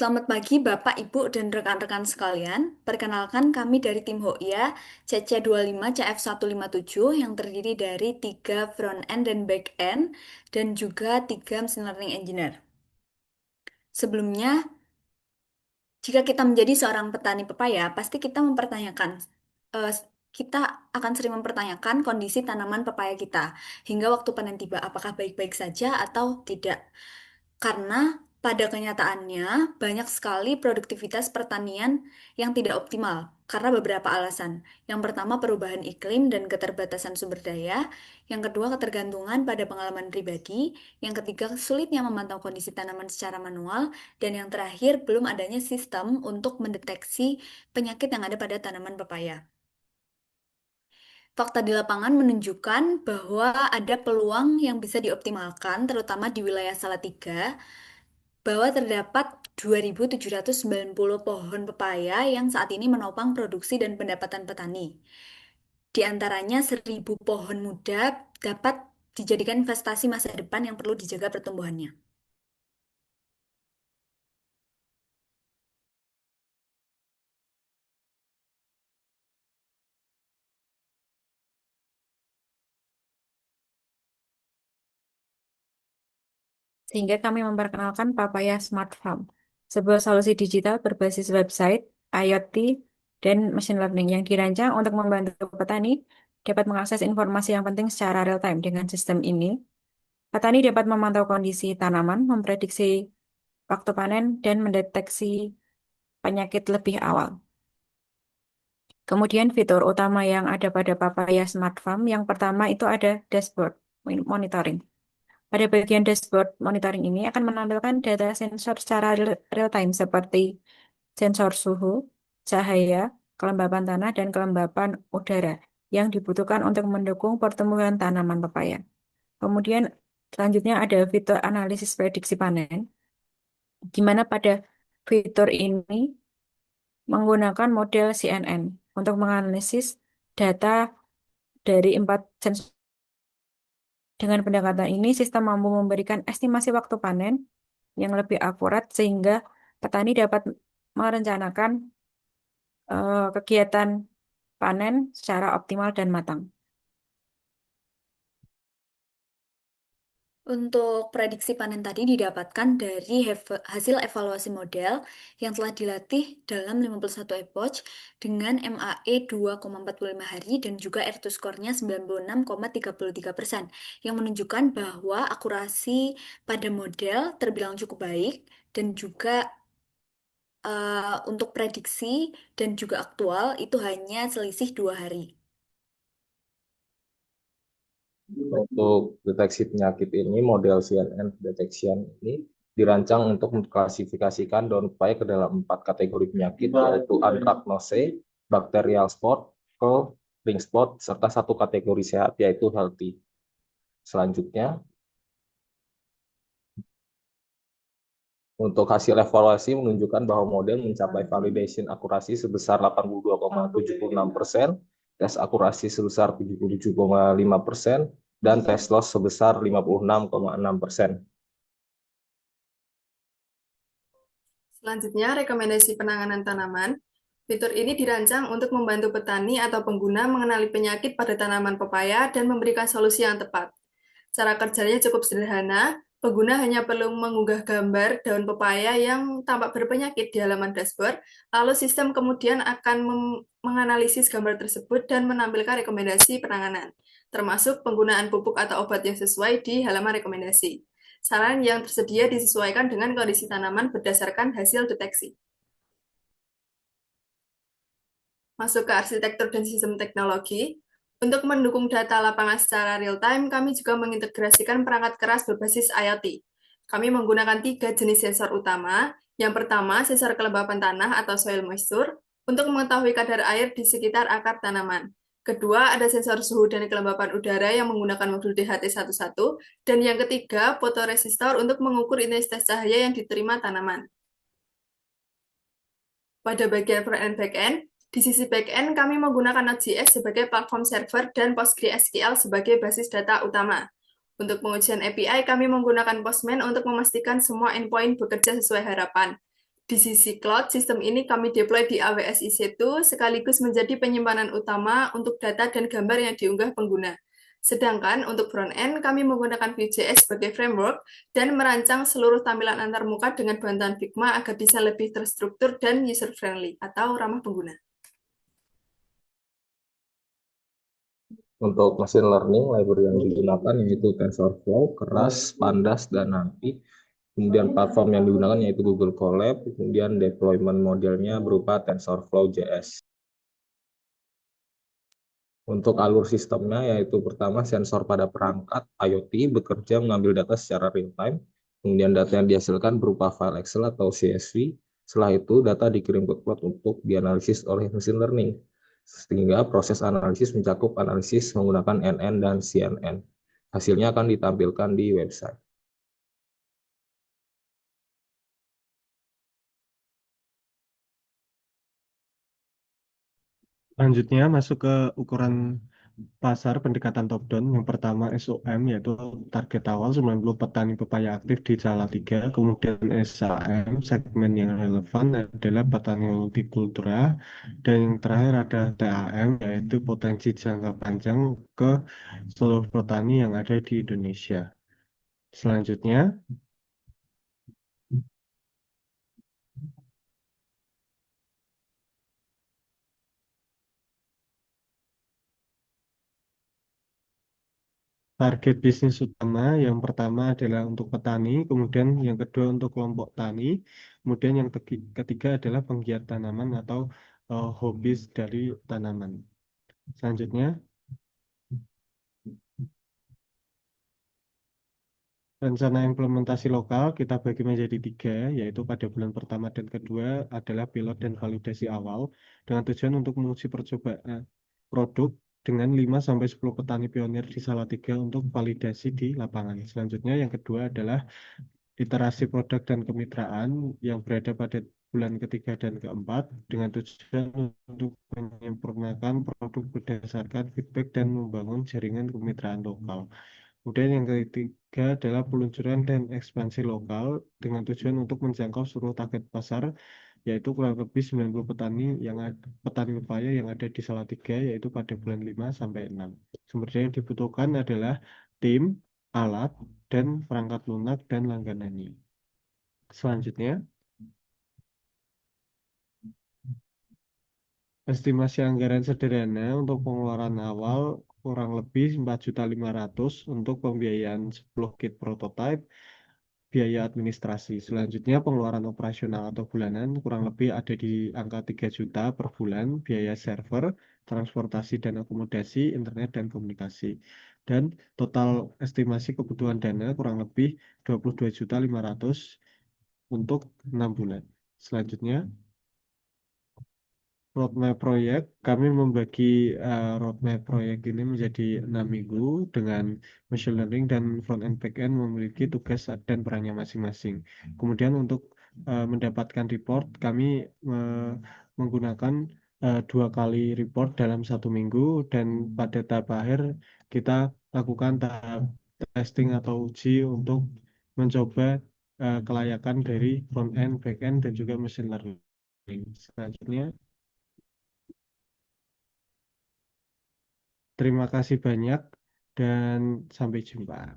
Selamat pagi Bapak, Ibu, dan rekan-rekan sekalian. Perkenalkan kami dari tim HOIA CC25 CF157 yang terdiri dari 3 front-end dan back-end dan juga 3 machine learning engineer. Sebelumnya, jika kita menjadi seorang petani pepaya, pasti kita mempertanyakan, eh, kita akan sering mempertanyakan kondisi tanaman pepaya kita hingga waktu panen tiba, apakah baik-baik saja atau tidak. Karena pada kenyataannya banyak sekali produktivitas pertanian yang tidak optimal karena beberapa alasan. Yang pertama perubahan iklim dan keterbatasan sumber daya, yang kedua ketergantungan pada pengalaman pribadi, yang ketiga sulitnya memantau kondisi tanaman secara manual, dan yang terakhir belum adanya sistem untuk mendeteksi penyakit yang ada pada tanaman pepaya. Fakta di lapangan menunjukkan bahwa ada peluang yang bisa dioptimalkan, terutama di wilayah Salatiga, bahwa terdapat 2.790 pohon pepaya yang saat ini menopang produksi dan pendapatan petani. Di antaranya 1.000 pohon muda dapat dijadikan investasi masa depan yang perlu dijaga pertumbuhannya. Sehingga kami memperkenalkan Papaya Smart Farm, sebuah solusi digital berbasis website, IoT, dan machine learning yang dirancang untuk membantu petani dapat mengakses informasi yang penting secara real time. Dengan sistem ini, petani dapat memantau kondisi tanaman, memprediksi waktu panen, dan mendeteksi penyakit lebih awal. Kemudian fitur utama yang ada pada Papaya Smart Farm, yang pertama itu ada dashboard monitoring. Pada bagian dashboard monitoring ini akan menampilkan data sensor secara real time seperti sensor suhu, cahaya, kelembapan tanah, dan kelembapan udara yang dibutuhkan untuk mendukung pertumbuhan tanaman pepaya. Kemudian selanjutnya ada fitur analisis prediksi panen, di mana pada fitur ini menggunakan model CNN untuk menganalisis data dari 4 sensor. Dengan pendekatan ini, sistem mampu memberikan estimasi waktu panen yang lebih akurat sehingga petani dapat merencanakan kegiatan panen secara optimal dan matang. Untuk prediksi panen tadi didapatkan dari hasil evaluasi model yang telah dilatih dalam 51 epoch dengan MAE 2,45 hari dan juga R2 score-nya 96,33%, yang menunjukkan bahwa akurasi pada model terbilang cukup baik dan juga untuk prediksi dan juga aktual itu hanya selisih 2 hari. Untuk deteksi penyakit ini, model CNN detection ini dirancang untuk mengklasifikasikan daun pepaya ke dalam 4 kategori penyakit, yaitu anthracnose, bacterial spot, curl, ring spot, serta 1 kategori sehat, yaitu healthy. Selanjutnya, untuk hasil evaluasi menunjukkan bahwa model mencapai validation akurasi sebesar 82,76%, tes akurasi sebesar 77,5%, dan tes loss sebesar 56,6%. Selanjutnya, rekomendasi penanganan tanaman. Fitur ini dirancang untuk membantu petani atau pengguna mengenali penyakit pada tanaman pepaya dan memberikan solusi yang tepat. Cara kerjanya cukup sederhana, pengguna hanya perlu mengunggah gambar daun pepaya yang tampak berpenyakit di halaman dashboard, lalu sistem kemudian akan menganalisis gambar tersebut dan menampilkan rekomendasi penanganan, termasuk penggunaan pupuk atau obat yang sesuai di halaman rekomendasi. Saran yang tersedia disesuaikan dengan kondisi tanaman berdasarkan hasil deteksi. Masuk ke arsitektur dan sistem teknologi. Untuk mendukung data lapangan secara real-time, kami juga mengintegrasikan perangkat keras berbasis IoT. Kami menggunakan 3 jenis sensor utama. Yang pertama, sensor kelembapan tanah atau soil moisture untuk mengetahui kadar air di sekitar akar tanaman. Kedua, ada sensor suhu dan kelembapan udara yang menggunakan modul DHT11. Dan yang ketiga, fotoresistor untuk mengukur intensitas cahaya yang diterima tanaman. Pada bagian front-end back-end, di sisi back-end kami menggunakan Node.js sebagai platform server dan PostgreSQL sebagai basis data utama. Untuk pengujian API, kami menggunakan Postman untuk memastikan semua endpoint bekerja sesuai harapan. Di sisi cloud, sistem ini kami deploy di AWS EC2 sekaligus menjadi penyimpanan utama untuk data dan gambar yang diunggah pengguna. Sedangkan untuk front-end, kami menggunakan Vue.js sebagai framework dan merancang seluruh tampilan antarmuka dengan bantuan Figma agar bisa lebih terstruktur dan user-friendly atau ramah pengguna. Untuk machine learning, library yang digunakan yaitu TensorFlow, Keras, Pandas, dan NumPy. Kemudian platform yang digunakan yaitu Google Colab, kemudian deployment modelnya berupa TensorFlow JS. Untuk alur sistemnya yaitu pertama sensor pada perangkat IoT bekerja mengambil data secara real time, kemudian data yang dihasilkan berupa file Excel atau CSV. Setelah itu data dikirim ke cloud untuk dianalisis oleh machine learning, sehingga proses analisis mencakup analisis menggunakan NN dan CNN. Hasilnya akan ditampilkan di website. Selanjutnya masuk ke ukuran pasar pendekatan top down. Yang pertama SOM yaitu target awal 90 petani pepaya aktif di Salatiga. Kemudian SAM segmen yang relevan adalah petani multikultural. Dan yang terakhir ada TAM yaitu potensi jangka panjang ke seluruh petani yang ada di Indonesia. Selanjutnya target bisnis utama yang pertama adalah untuk petani, kemudian yang kedua untuk kelompok tani, kemudian yang ketiga adalah penggiat tanaman atau hobis dari tanaman. Selanjutnya, rencana implementasi lokal kita bagi menjadi tiga, yaitu pada bulan pertama dan kedua adalah pilot dan validasi awal, dengan tujuan untuk menguji percobaan produk dengan 5-10 petani pionir di Salatiga untuk validasi di lapangan. Selanjutnya, yang kedua adalah iterasi produk dan kemitraan yang berada pada bulan ketiga dan keempat dengan tujuan untuk menyempurnakan produk berdasarkan feedback dan membangun jaringan kemitraan lokal. Kemudian yang ketiga adalah peluncuran dan ekspansi lokal dengan tujuan untuk menjangkau seluruh target pasar, yaitu kurang lebih 90 petani pepaya yang ada di Salatiga, yaitu pada bulan 5 sampai 6. Sumber daya yang dibutuhkan adalah tim, alat, dan perangkat lunak dan langganannya. Selanjutnya, estimasi anggaran sederhana untuk pengeluaran awal kurang lebih 4.500.000 untuk pembiayaan 10 kit prototype, biaya administrasi. Selanjutnya, pengeluaran operasional atau bulanan kurang lebih ada di angka 3 juta per bulan, biaya server, transportasi dan akomodasi, internet dan komunikasi. Dan total estimasi kebutuhan dana kurang lebih 22.500.000 untuk 6 bulan. Selanjutnya, roadmap proyek, kami membagi roadmap proyek ini menjadi 6 minggu dengan machine learning dan front end back end memiliki tugas dan perannya masing-masing. Kemudian untuk mendapatkan report, kami menggunakan 2 kali report dalam 1 minggu dan pada tahap akhir kita lakukan tahap testing atau uji untuk mencoba kelayakan dari front end, back end dan juga machine learning. Selanjutnya, terima kasih banyak dan sampai jumpa.